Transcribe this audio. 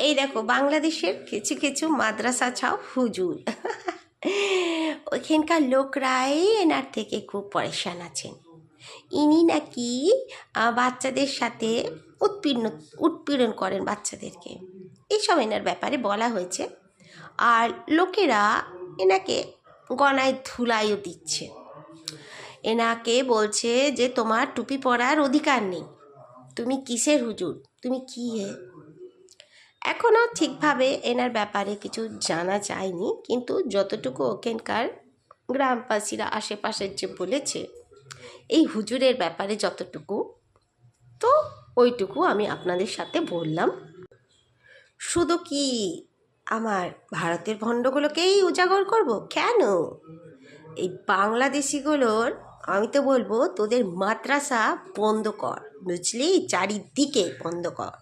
এই দেখো বাংলাদেশের কিছু কিছু মাদ্রাসা ছাও হুজুর ওইখানকার লোকরাই এনার থেকে খুব পরেশান আছেন। ইনি নাকি বাচ্চাদের সাথে উৎপীড়ন করেন বাচ্চাদেরকে, এইসব এনার ব্যাপারে বলা হয়েছে। আর লোকেরা এনাকে গলায় ধুলাইও দিচ্ছে, এনাকে বলছে যে তোমার টুপি পরার অধিকার নেই, তুমি কিসের হুজুর, তুমি কি হে। এখনও ঠিকভাবে এনার ব্যাপারে কিছু জানা যায়নি, কিন্তু যতটুকু ওখানকার গ্রামবাসীরা আশেপাশের যে বলেছে এই হুজুরের ব্যাপারে যতটুকু, তো ওইটুকু আমি আপনাদের সাথে বললাম। শুধু কি আমার ভারতের ভণ্ডগুলোকেই উজাগর করব? কেন, এই বাংলাদেশিগুলোর আমি তো বলবো তোদের মাদ্রাসা বন্ধ কর, বুঝলি, চারিদিকে বন্ধ কর।